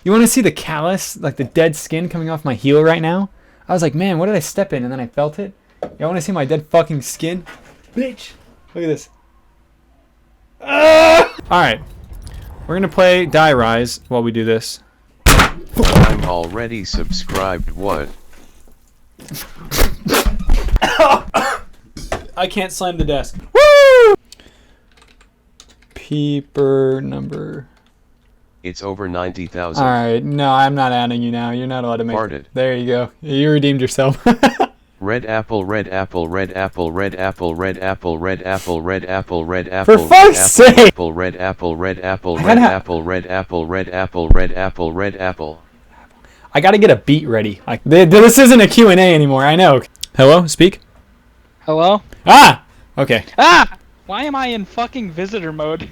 You want to see the callus, like the dead skin coming off my heel right now? I was like, man, what did I step in? And then I felt it. Y'all want to see my dead fucking skin? Bitch. Look at this. Alright. We're going to play Die Rise while we do this. I'm already subscribed, what? I can't slam the desk. Woo! Peeper number. It's over 90,000. Alright, no, I'm not adding you now. You're not allowed to make it. There you go. You redeemed yourself. Red apple, red apple, red apple, red apple, red apple, red apple, red apple, red apple. For fuck's sake! Red apple, red apple, red apple, red apple, red apple, red apple, red apple. I gotta get a beat ready. Like, this isn't a Q&A anymore, I know. Hello? Speak? Hello? Ah! Okay. Ah! Why am I in fucking visitor mode?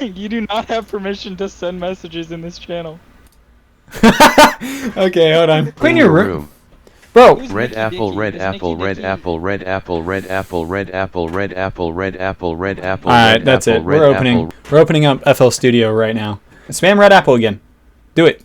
You do not have permission to send messages in this channel. Okay, hold on. Clean your room. Bro! Red apple, red apple, red apple, red apple, red apple, red apple, red apple, red apple, red apple. Alright, that's it. We're opening up FL Studio right now. Spam red apple again. Do it.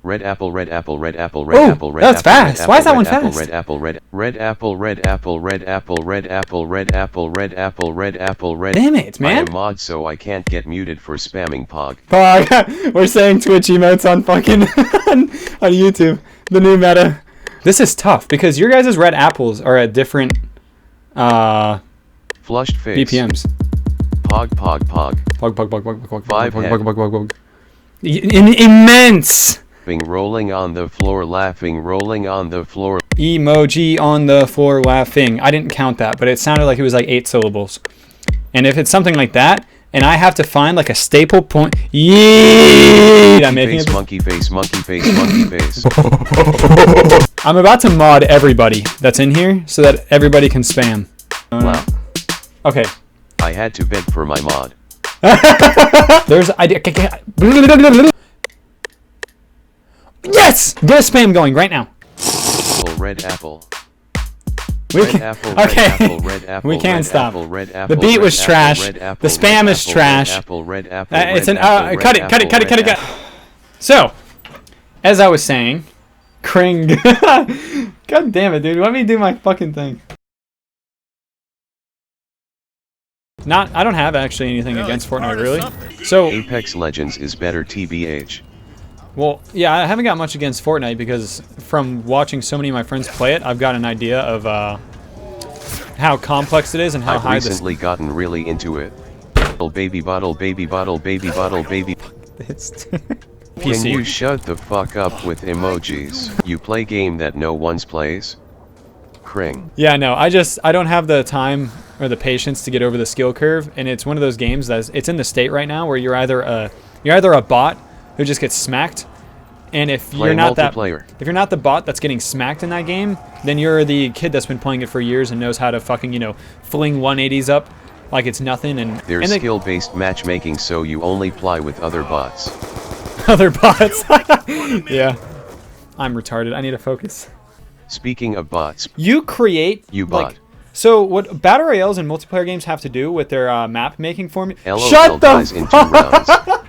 Red apple, red apple, red apple, red apple, red apple. That's fast. Why is that one fast? Red apple, red apple, red apple, red apple, red apple, red apple, red apple, red apple, red. Damn it, man! I am mod, so I can't get muted for spamming Pog. Pog. We're saying Twitch emotes on fucking on YouTube. The new meta. This is tough because your guys' red apples are at different flushed face BPMs. Pog, pog, pog. Pog, pog, pog, pog, pog, Five pog, pog, pog, pog, pog. Immense. Rolling on the floor, laughing, rolling on the floor. Emoji on the floor laughing. I didn't count that, but it sounded like it was like 8 syllables. And if it's something like that, and I have to find like a staple point. Yeeeeet! I'm making it. Monkey face, monkey face, monkey face. I'm about to mod everybody that's in here so that everybody can spam. Wow. Okay. I had to beg for my mod. There's idea. Yes! Get a spam going right now. Red apple. Okay. We can't stop. The beat was trash. The spam is trash. It's an cut it. So, as I was saying, Kring. God damn it, dude. Let me do my fucking thing. I don't have actually anything against Fortnite, really. So Apex Legends is better, TBH. Well, yeah, I haven't got much against Fortnite because from watching so many of my friends play it, I've got an idea of how complex it is and how high I've recently gotten really into it. Baby bottle, baby bottle, baby bottle, baby. Can you shut the fuck up with emojis? You play game that no one's plays? Kring. Yeah, no, I don't have the time or the patience to get over the skill curve, and it's one of those games it's in the state right now where you're either a bot who just gets smacked, and if you're not the bot that's getting smacked in that game, then you're the kid that's been playing it for years and knows how to fucking, fling 180s up like it's nothing. And there's skill-based matchmaking, so you only play with other bots. Other bots. Yeah, I'm retarded. I need to focus. Speaking of bots, you create bot. So what battle royales and multiplayer games have to do with their map making formula? Shut the fuck up!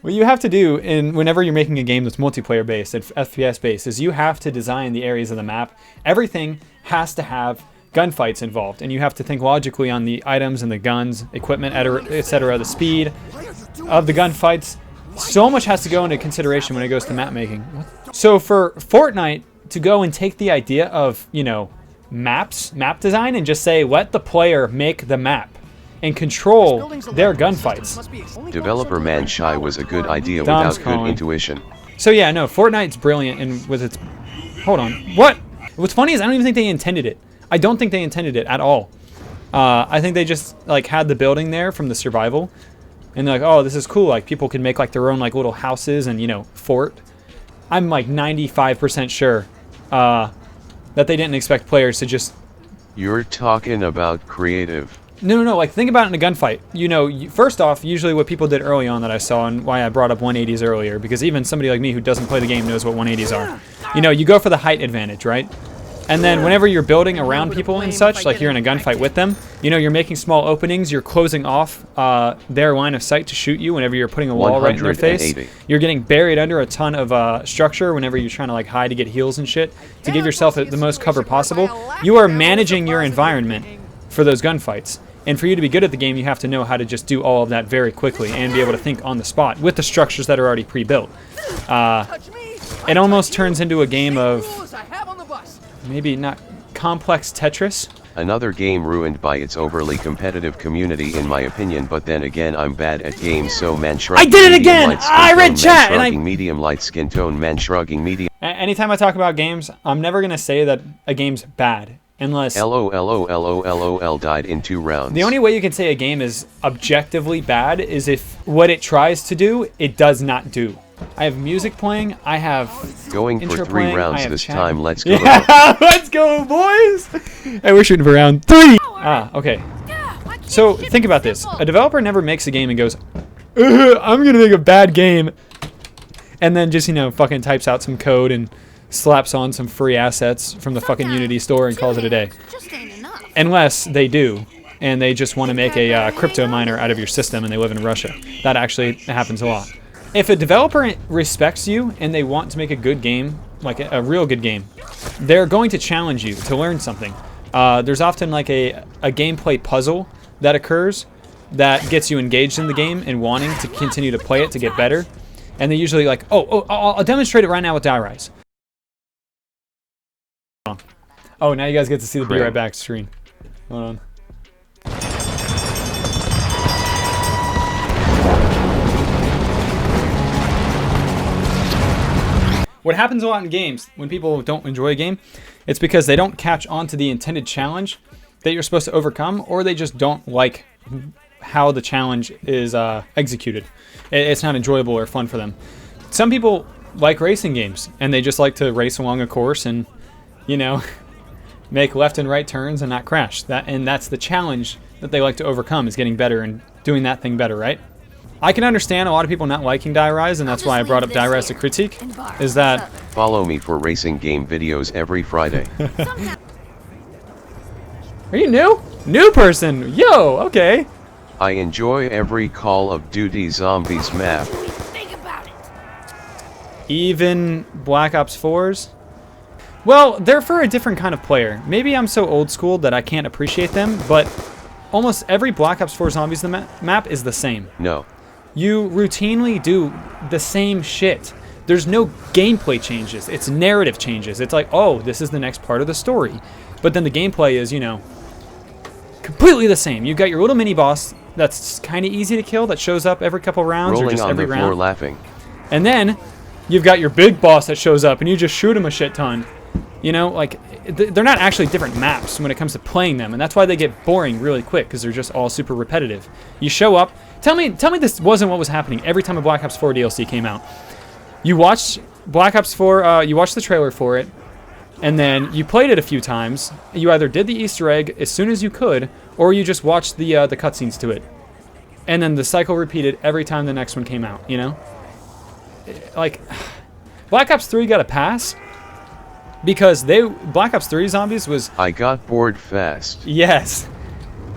What you have to do whenever you're making a game that's multiplayer based and FPS based is you have to design the areas of the map. Everything has to have gunfights involved, and you have to think logically on the items and the guns, equipment, etc., the speed of the gunfights. So much has to go into consideration when it goes to map making. So for Fortnite to go and take the idea of, map design and just say, let the player make the map and control their gunfights. Developer Manshai was a good idea without good intuition. So yeah, no, Fortnite's brilliant, and with its... Hold on. What? What's funny is I don't even think they intended it. I don't think they intended it at all. I think they just had the building there from the survival, and they're like, oh, this is cool. Like people can make their own little houses and fort. I'm 95% sure that they didn't expect players to just... You're talking about creative. No, think about it in a gunfight. First off, usually what people did early on that I saw, and why I brought up 180s earlier, because even somebody like me who doesn't play the game knows what 180s are. You go for the height advantage, right? And then whenever you're building around people and such, like you're in a gunfight with them, you know, you're making small openings, you're closing off their line of sight to shoot you whenever you're putting a wall right in their face. You're getting buried under a ton of structure whenever you're trying to like hide to get heals and shit to give yourself the most cover possible. You are managing your environment for those gunfights. And for you to be good at the game, you have to know how to just do all of that very quickly and be able to think on the spot with the structures that are already pre-built. It almost turns into a game of maybe not complex Tetris. Another game ruined by its overly competitive community in my opinion, but then again I'm bad at games, so man shrugging. I did it again! I read chat! And medium light skin tone, man shrugging medium. Anytime I talk about games, I'm never going to say that a game's bad. Unless LOL died in 2 rounds. The only way you can say a game is objectively bad is if what it tries to do, it does not do. I have music playing, I have going for 3 playing, rounds this time, let's go. Yeah, let's go, boys! And we're shooting for round 3! Okay. So, think about this. A developer never makes a game and goes, I'm gonna make a bad game. And then just, you know, fucking types out some code and slaps on some free assets from the fucking Unity store and calls it a day. Unless they do, and they just want to make a crypto miner out of your system and they live in Russia. That actually happens a lot. If a developer respects you and they want to make a good game, like a real good game, they're going to challenge you to learn something. There's often like a gameplay puzzle that occurs that gets you engaged in the game and wanting to continue to play it to get better. And they usually like, I'll demonstrate it right now with Die Rise. Oh, now you guys get to see the Be Right Back screen. Hold on. What happens a lot in games when people don't enjoy a game, it's because they don't catch on to the intended challenge that you're supposed to overcome, or they just don't like how the challenge is executed. It's not enjoyable or fun for them. Some people like racing games, and they just like to race along a course and, you know, make left and right turns and not crash. And that's the challenge that they like to overcome, is getting better and doing that thing better, right? I can understand a lot of people not liking Die Rise, and that's why I brought up Die Rise to critique, is that... Follow me for racing game videos every Friday. Are you new? New person! Yo, okay. I enjoy every Call of Duty Zombies map. Even Black Ops 4s? Well, they're for a different kind of player. Maybe I'm so old school that I can't appreciate them, but almost every Black Ops 4 Zombies map is the same. No. You routinely do the same shit. There's no gameplay changes. It's narrative changes. It's like, oh, this is the next part of the story. But then the gameplay is, you know, completely the same. You've got your little mini-boss that's kind of easy to kill that shows up every couple rounds or just every round. Rolling on the floor laughing. And then you've got your big boss that shows up and you just shoot him a shit ton. You know, like, they're not actually different maps when it comes to playing them, and that's why they get boring really quick, because they're just all super repetitive. You show up, tell me this wasn't what was happening every time a Black Ops 4 DLC came out. You watched Black Ops 4, you watched the trailer for it, and then you played it a few times. You either did the Easter egg as soon as you could, or you just watched the cutscenes to it. And then the cycle repeated every time the next one came out, you know? Like, Black Ops 3 got a pass, because Black Ops 3 Zombies was... I got bored fast. Yes.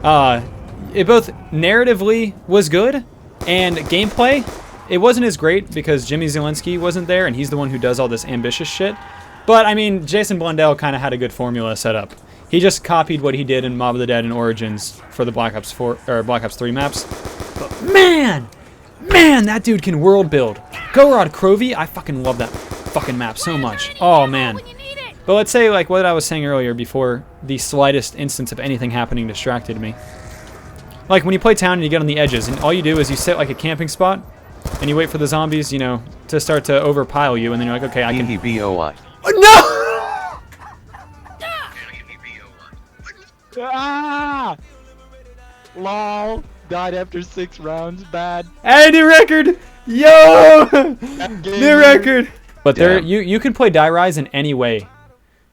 It both narratively was good, and gameplay, it wasn't as great because Jimmy Zielinski wasn't there, and he's the one who does all this ambitious shit. But, I mean, Jason Blundell kind of had a good formula set up. He just copied what he did in Mob of the Dead and Origins for the Black Ops 4 or Black Ops 3 maps. But man, that dude can world build. Gorod Krovi, I fucking love that fucking map so much. Oh, man. But let's say, like what I was saying earlier, before the slightest instance of anything happening distracted me. Like when you play town and you get on the edges, and all you do is you sit like a camping spot, and you wait for the zombies, you know, to start to overpile you, and then you're like, okay, I can... E-B-O-I. Oh, no! Ah! Lol. Died after 6 rounds. Bad. Hey, new record! Yo! New record! But there, you can play Die Rise in any way.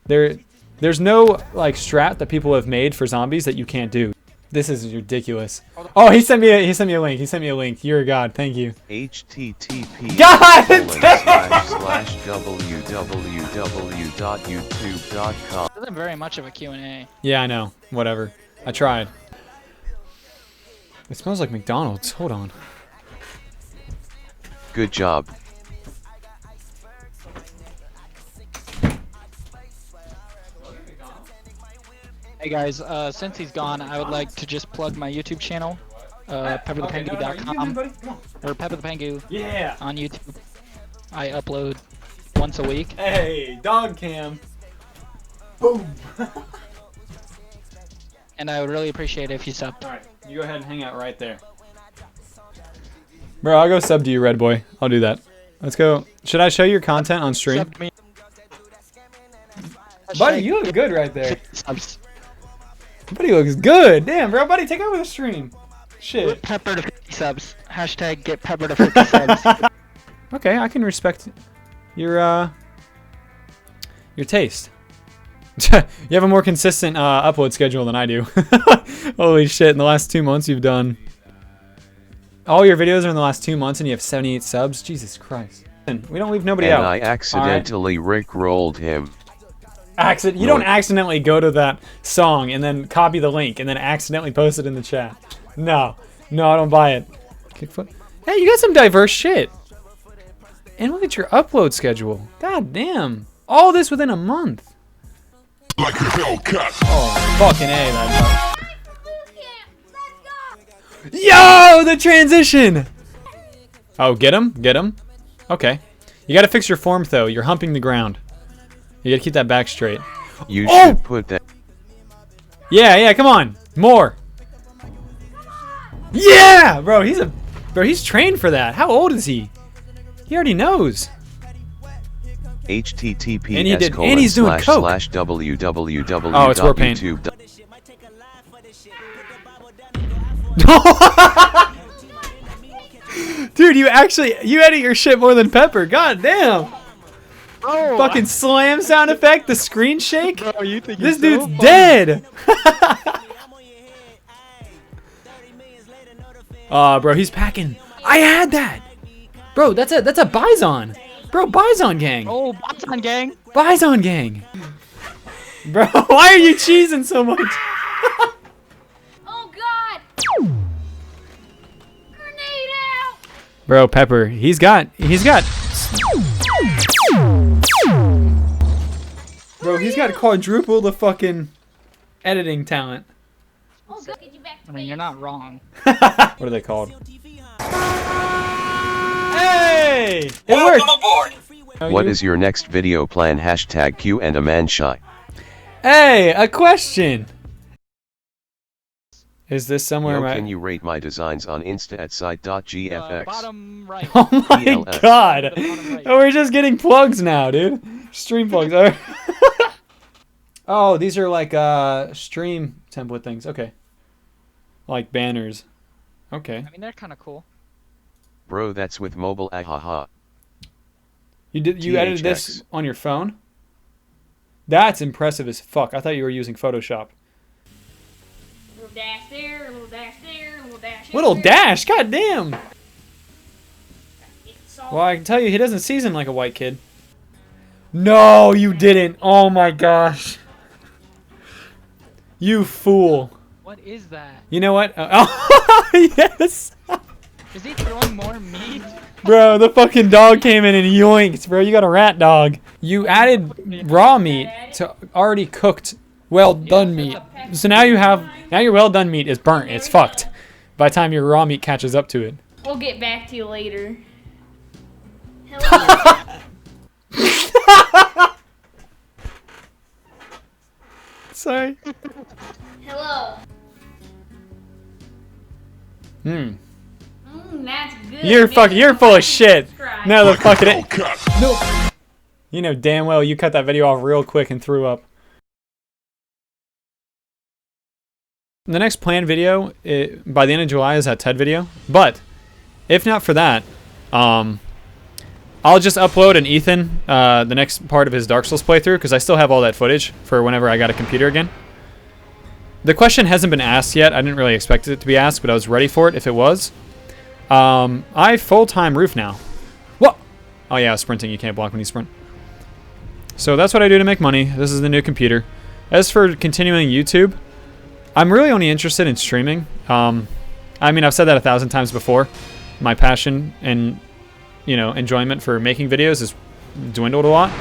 There's no like strat that people have made for zombies that you can't do. This is ridiculous. Oh, he sent me a link. He sent me a link. You're a god. Thank you. http God! www.youtube.com. This isn't very much of a Q&A. Yeah, I know. Whatever. I tried. It smells like McDonald's. Hold on. Good job. Hey guys, since he's gone, I would like to just plug my YouTube channel, pepperthepengu.com, or pepperthepengu Yeah. on YouTube. I upload once a week. Hey, dog cam. Boom. And I would really appreciate it if you subbed. Alright, you go ahead and hang out right there. Bro, I'll go sub to you, Red Boy. I'll do that. Let's go. Should I show your content on stream? Sub to me. Buddy, you look good right there. Subs. Buddy looks good. Damn, bro. Buddy, take over the stream. Shit. Pepper to 50 subs. Hashtag get pepper to 50 subs. Okay, I can respect your taste. You have a more consistent upload schedule than I do. Holy shit, in the last 2 months you've done... All your videos are in the last 2 months and you have 78 subs? Jesus Christ. We don't leave nobody out. And I accidentally rickrolled him. You don't accidentally go to that song and then copy the link and then accidentally post it in the chat. No. No, I don't buy it. Kickfoot. Hey, you got some diverse shit. And look at your upload schedule. God damn. All this within a month. Like a Hellcat. Oh, fucking A, that. Yo, the transition! Oh, get him? Get him? Okay. You gotta fix your form, though. You're humping the ground. You gotta keep that back straight. You should put that. Yeah, come on. More. Yeah! Bro, he's trained for that. How old is he? He already knows. https And he did, and he's doing coke. www. Oh, it's war paint. Dude, you edit your shit more than Pepper. God damn. Bro, Fucking slam sound effect, the screen shake. Bro, you think This you're dude's so funny. dead. Bro, he's packing. I had that. Bro, that's a Bison. Bro, Bison gang. Oh, Bison gang. Bison gang. Bro, why are you cheesing so much? Oh God! Grenade out! Bro, Pepper, he's got. Bro, he's got quadruple the fucking editing talent. Oh God! Get you back to I mean, you're not wrong. What are they called? Hey! It worked! What is your next video plan? Hashtag QnA. Hey, a question! Is this somewhere Yo, right? can you rate my designs on Insta at site.gfx? Bottom right. Oh my ELS. god! The bottom right. Oh, we're just getting plugs now, dude. Stream plugs. Alright. Oh, these are like stream template things. Okay. Like banners. Okay. I mean, they're kind of cool. Bro, that's with mobile. Ahaha. You edited this on your phone? That's impressive as fuck. I thought you were using Photoshop. Little dash there, little dash there, little dash. Little there. dash, god damn. Get the salt. Well, I can tell you, he doesn't season like a white kid. No, you didn't. Oh my gosh. You fool. What is that? You know what? Oh, yes. Is he throwing more meat? Bro, the fucking dog came in and yoinked, bro. You got a rat dog. You added raw meat to already cooked, well done meat. So now your well done meat is burnt. It's fucked. By the time your raw meat catches up to it. We'll get back to you later. Hello. Sorry. Hello. That's good. You're full of shit. Subscribe. No, the Like a fucking Hellcat. no. You know damn well you cut that video off real quick and threw up. The next planned video by the end of July is that TED video. But if not for that, I'll just upload an Ethan the next part of his Dark Souls playthrough because I still have all that footage for whenever I got a computer again. The question hasn't been asked yet. I didn't really expect it to be asked, but I was ready for it if it was. I full-time roof now. What? Oh yeah, sprinting. You can't block when you sprint. So that's what I do to make money. This is the new computer. As for continuing YouTube, I'm really only interested in streaming. I mean, I've said that 1,000 times before. My passion and, you know, enjoyment for making videos has dwindled a lot.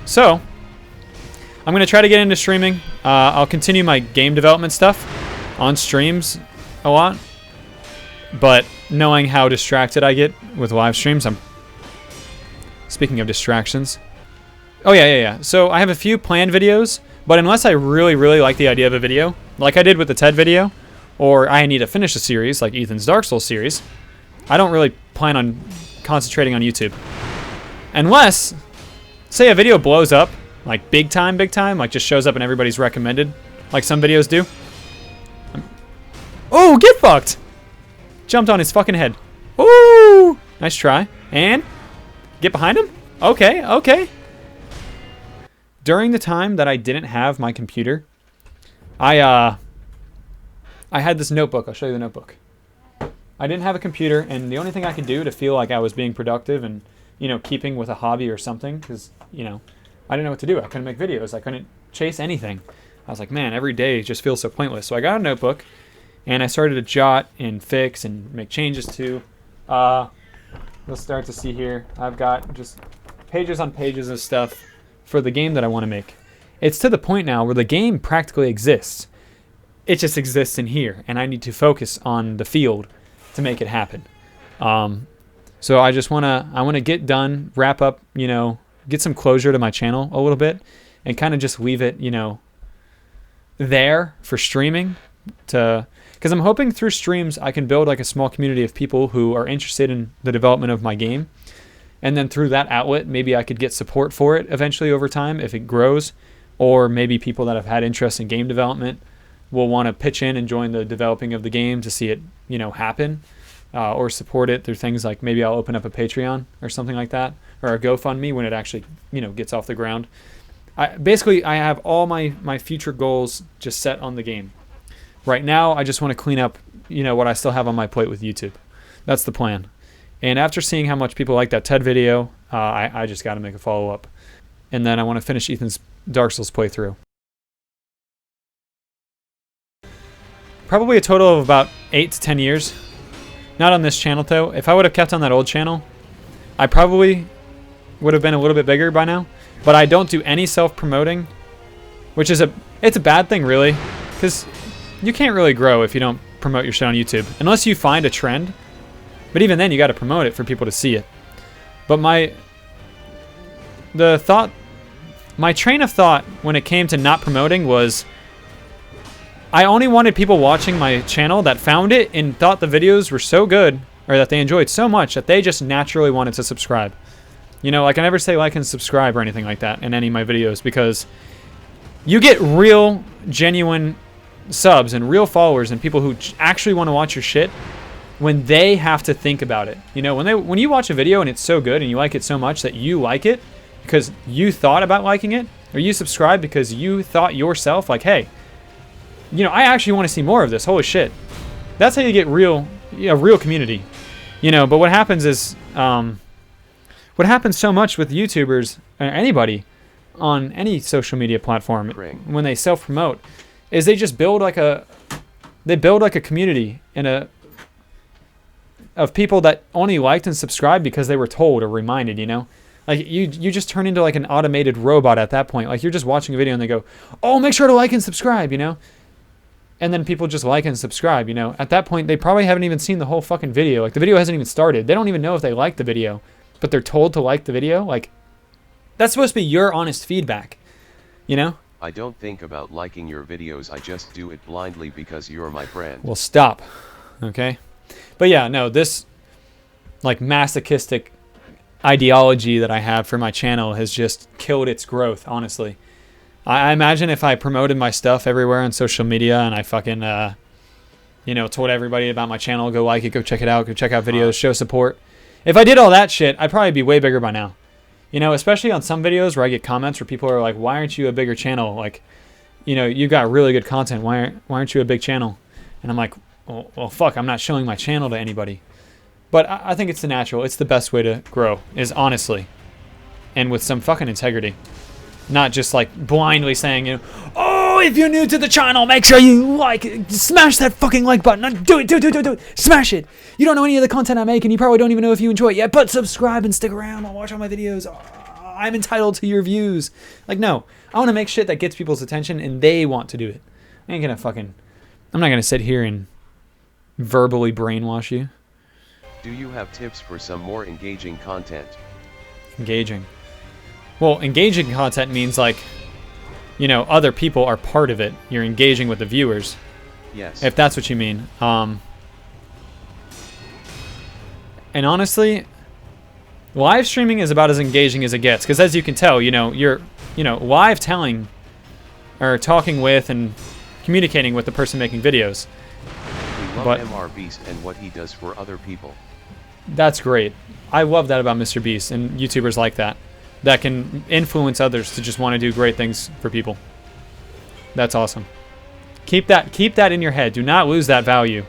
So I'm going to try to get into streaming. I'll continue my game development stuff on streams a lot. But knowing how distracted I get with live streams, speaking of distractions. Oh, yeah. So I have a few planned videos, but unless I really, really like the idea of a video, like I did with the TED video, or I need to finish a series, like Ethan's Dark Souls series, I don't really plan on concentrating on YouTube. Unless, say a video blows up, like big time, like just shows up in everybody's recommended, like some videos do. Oh, get fucked! Jumped on his fucking head. Ooh! Nice try. And get behind him? Okay. During the time that I didn't have my computer, I had this notebook. I'll show you the notebook. I didn't have a computer, and the only thing I could do to feel like I was being productive and, you know, keeping with a hobby or something, because, you know, I didn't know what to do. I couldn't make videos. I couldn't chase anything. I was like, man, every day just feels so pointless. So I got a notebook, and I started to jot and fix and make changes to. You'll start to see here, I've got just pages on pages of stuff for the game that I want to make. It's to the point now where the game practically exists. It just exists in here, and I need to focus on the field to make it happen. So I just want to get done, wrap up, you know, get some closure to my channel a little bit, and kind of just leave it, you know, there for streaming. Because I'm hoping through streams I can build like a small community of people who are interested in the development of my game. And then through that outlet, maybe I could get support for it eventually over time if it grows. Or maybe people that have had interest in game development will want to pitch in and join the developing of the game to see it, you know, happen. Or support it through things like maybe I'll open up a Patreon or something like that. Or a GoFundMe when it actually, you know, gets off the ground. Basically, I have all my future goals just set on the game. Right now, I just want to clean up, you know, what I still have on my plate with YouTube. That's the plan. And after seeing how much people like that TED video, I just got to make a follow-up. And then I want to finish Ethan's Dark Souls playthrough. Probably a total of about 8 to 10 years. Not on this channel, though. If I would have kept on that old channel, I probably would have been a little bit bigger by now. But I don't do any self-promoting, which is it's a bad thing, really. Because you can't really grow if you don't promote your shit on YouTube. Unless you find a trend. But even then, you got to promote it for people to see it. But my train of thought when it came to not promoting was I only wanted people watching my channel that found it and thought the videos were so good or that they enjoyed so much that they just naturally wanted to subscribe. You know, like I never say like and subscribe or anything like that in any of my videos because you get real, genuine subs and real followers and people who actually want to watch your shit when they have to think about it. You know, when you watch a video and it's so good and you like it so much that you like it because you thought about liking it, or you subscribe because you thought yourself like, hey, you know, I actually want to see more of this. Holy shit. That's how you get real community. You know, but what happens is what happens so much with YouTubers or anybody on any social media platform when they self-promote is they just build like a community of people that only liked and subscribed because they were told or reminded, you know? Like, you just turn into like an automated robot at that point. Like, you're just watching a video and they go, oh, make sure to like and subscribe, you know? And then people just like and subscribe, you know? At that point, they probably haven't even seen the whole fucking video. Like, the video hasn't even started. They don't even know if they like the video, but they're told to like the video. Like, that's supposed to be your honest feedback, you know? I don't think about liking your videos, I just do it blindly because you're my friend. Well, stop, okay? But yeah, no, this like masochistic ideology that I have for my channel has just killed its growth, honestly. I imagine if I promoted my stuff everywhere on social media and I fucking, you know, told everybody about my channel, go like it, go check it out, go check out videos, show support. If I did all that shit, I'd probably be way bigger by now. You know, especially on some videos where I get comments where people are like, why aren't you a bigger channel? Like, you know, you got really good content. Why aren't you a big channel? And I'm like, well, fuck, I'm not showing my channel to anybody. But I think it's the natural. It's the best way to grow, is honestly. And with some fucking integrity. Not just like blindly saying, you know, oh, if you're new to the channel, make sure you like it. Smash that fucking like button. Do it. Smash it. You don't know any of the content I make, and you probably don't even know if you enjoy it yet, but subscribe and stick around. I'll watch all my videos. I'm entitled to your views. Like, no. I want to make shit that gets people's attention, and they want to do it. I ain't gonna fucking... I'm not gonna sit here and verbally brainwash you. Do you have tips for some more engaging content? Engaging. Well, engaging content means like, you know, other people are part of it. You're engaging with the viewers. Yes. If that's what you mean. And honestly, live streaming is about as engaging as it gets. Because as you can tell, you know, you're, you know, live telling or talking with and communicating with the person making videos. We love MR Beast and what he does for other people. That's great. I love that about Mr. Beast and YouTubers like that. That can influence others to just want to do great things for people. That's awesome. Keep that in your head. Do not lose that value.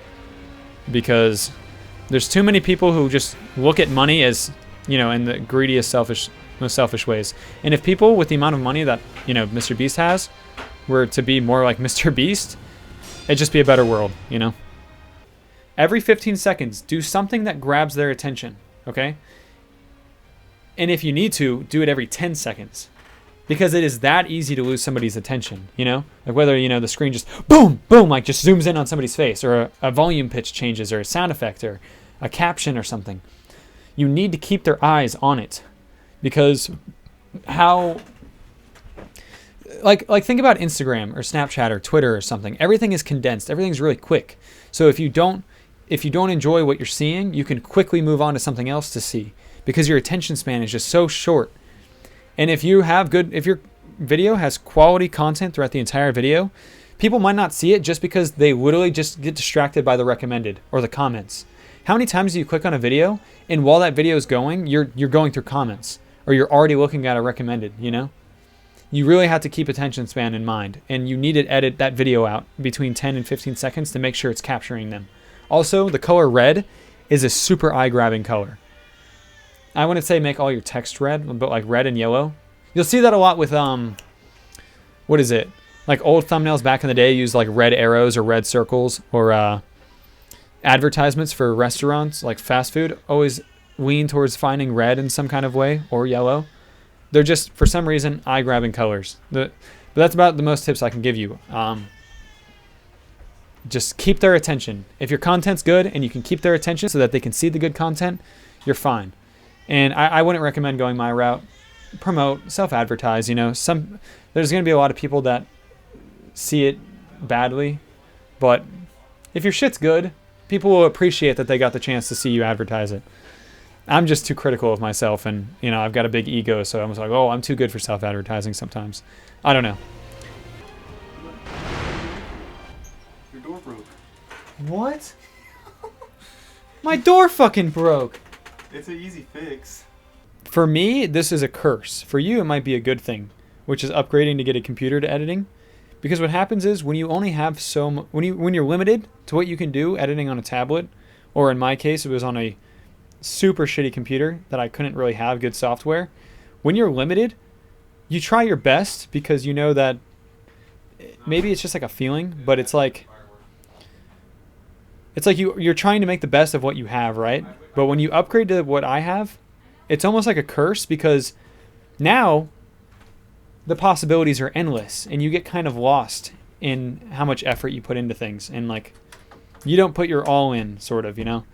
Because there's too many people who just look at money as, you know, in the greediest, most selfish ways. And if people with the amount of money that, you know, Mr. Beast has were to be more like Mr. Beast, it'd just be a better world, you know? Every 15 seconds, do something that grabs their attention, okay? And if you need to, do it every 10 seconds. Because it is that easy to lose somebody's attention, you know? Like whether, you know, the screen just boom, boom, like just zooms in on somebody's face, or a volume pitch changes, or a sound effect, or a caption or something. You need to keep their eyes on it. Because how... Like think about Instagram or Snapchat or Twitter or something. Everything is condensed. Everything's really quick. So if you don't enjoy what you're seeing, you can quickly move on to something else to see. Because your attention span is just so short. And if your video has quality content throughout the entire video, people might not see it just because they literally just get distracted by the recommended or the comments. How many times do you click on a video and while that video is going, you're going through comments, or you're already looking at a recommended, you know? You really have to keep attention span in mind, and you need to edit that video out between 10 and 15 seconds to make sure it's capturing them. Also, the color red is a super eye-grabbing color. I wouldn't say make all your text red, but like red and yellow. You'll see that a lot with, what is it? Like old thumbnails back in the day used like red arrows or red circles, or advertisements for restaurants, like fast food, always lean towards finding red in some kind of way, or yellow. They're just, for some reason, eye-grabbing colors. But that's about the most tips I can give you. Just keep their attention. If your content's good and you can keep their attention so that they can see the good content, you're fine. And I wouldn't recommend going my route. Promote, self-advertise, you know. There's going to be a lot of people that see it badly. But if your shit's good, people will appreciate that they got the chance to see you advertise it. I'm just too critical of myself, and, you know, I've got a big ego, so I'm just like, oh, I'm too good for self-advertising sometimes. I don't know. Your door broke. What? My door fucking broke. It's an easy fix. For me, this is a curse. For you, it might be a good thing, which is upgrading to get a computer to editing. Because what happens is when you only have when you're limited to what you can do editing on a tablet, or in my case, it was on a super shitty computer that I couldn't really have good software. When you're limited, you try your best because you know that maybe it's just like a feeling, but it's like you're trying to make the best of what you have, right? But when you upgrade to what I have, it's almost like a curse, because now the possibilities are endless and you get kind of lost in how much effort you put into things, and like you don't put your all in, sort of, you know?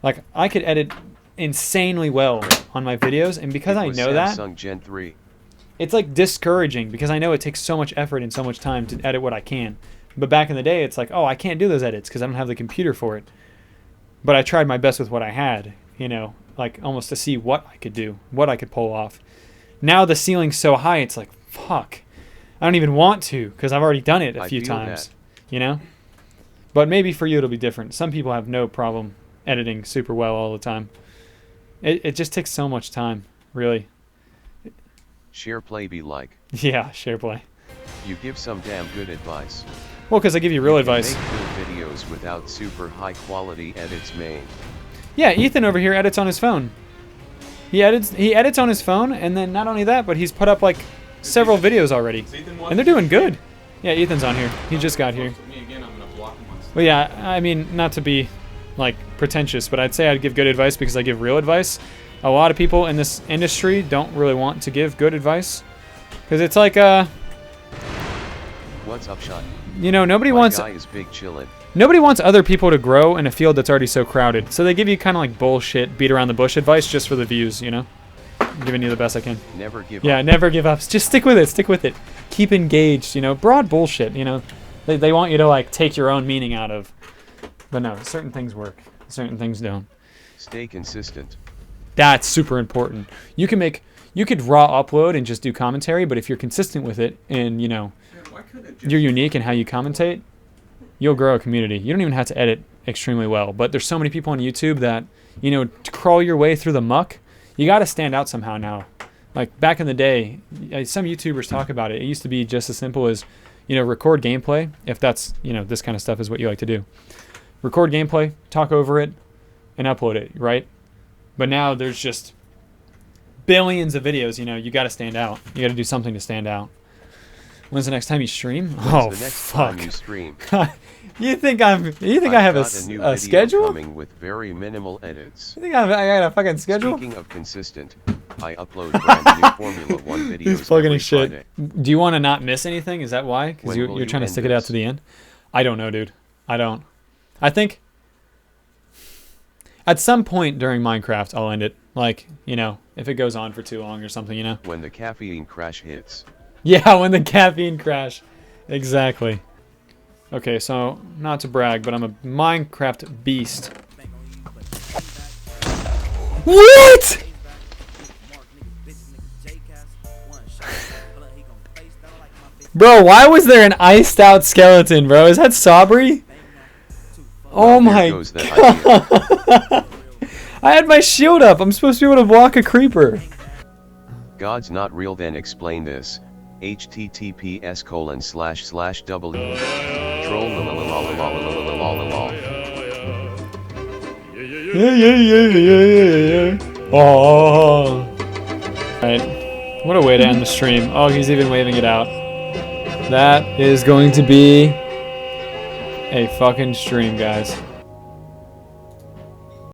Like I could edit insanely well on my videos, and because I know Samsung Gen 3. It's like discouraging because I know it takes so much effort and so much time to edit what I can. But back in the day, it's like, oh, I can't do those edits because I don't have the computer for it. But I tried my best with what I had, you know, like almost to see what I could do, what I could pull off. Now the ceiling's so high, it's like, fuck. I don't even want to because I've already done it a few times, you know? But maybe for you it'll be different. Some people have no problem editing super well all the time. It just takes so much time, really. Share play be like. Yeah, share play. You give some damn good advice. Well, because I give you real advice. Make good videos without super high quality edits, main. Yeah, Ethan over here edits on his phone. He edits on his phone, and then not only that, but he's put up like several videos already, and they're doing good. Yeah, Ethan's on here. He just got here. Well, yeah, I mean, not to be like pretentious, but I'd say I'd give good advice because I give real advice. A lot of people in this industry don't really want to give good advice because it's like what's up, shot? You know, nobody My wants guy is big chillin'. Nobody wants other people to grow in a field that's already so crowded. So they give you kind of like bullshit, beat around the bush advice just for the views, you know? I'm giving you the best I can. Never give up. Yeah, never give up. Just stick with it. Stick with it. Keep engaged, you know? Broad bullshit, you know? They want you to like take your own meaning out of. But no, certain things work. Certain things don't. Stay consistent. That's super important. You could raw upload and just do commentary, but if you're consistent with it and, you know, you're unique in how you commentate, you'll grow a community. You don't even have to edit extremely well, but there's so many people on YouTube that, you know, to crawl your way through the muck, you got to stand out somehow now. Like back in the day, some YouTubers talk about it. It used to be just as simple as, you know, record gameplay, if that's, you know, this kind of stuff is what you like to do. Record gameplay, talk over it, and upload it, right? But now there's just billions of videos, you know, you got to stand out. You got to do something to stand out. When's the next time you stream? When's the next time you stream? You think I have a schedule? Coming with very minimal edits. You think I got a fucking schedule? Speaking of consistent, I upload brand new Formula 1 videos. He's plugging every his shit. Friday. Do you want to not miss anything? Is that why? Because When you're will trying to you stick end it out this? to the end? I don't know, dude. I don't. I think at some point during Minecraft, I'll end it. Like, you know, if it goes on for too long or something, you know? When the caffeine crash hits. Yeah, when the caffeine crash. Exactly. Okay, so, not to brag, but I'm a Minecraft beast. What?! Bro, why was there an iced out skeleton, bro? Is that Sabri? Oh Well, my there goes that idea. I had my shield up. I'm supposed to be able to block a creeper. God's not real, then explain this. https://w troll. Yeah. Oh. Alright. What a way to end the stream. Oh, he's even waving it out. That is going to be a fucking stream, guys.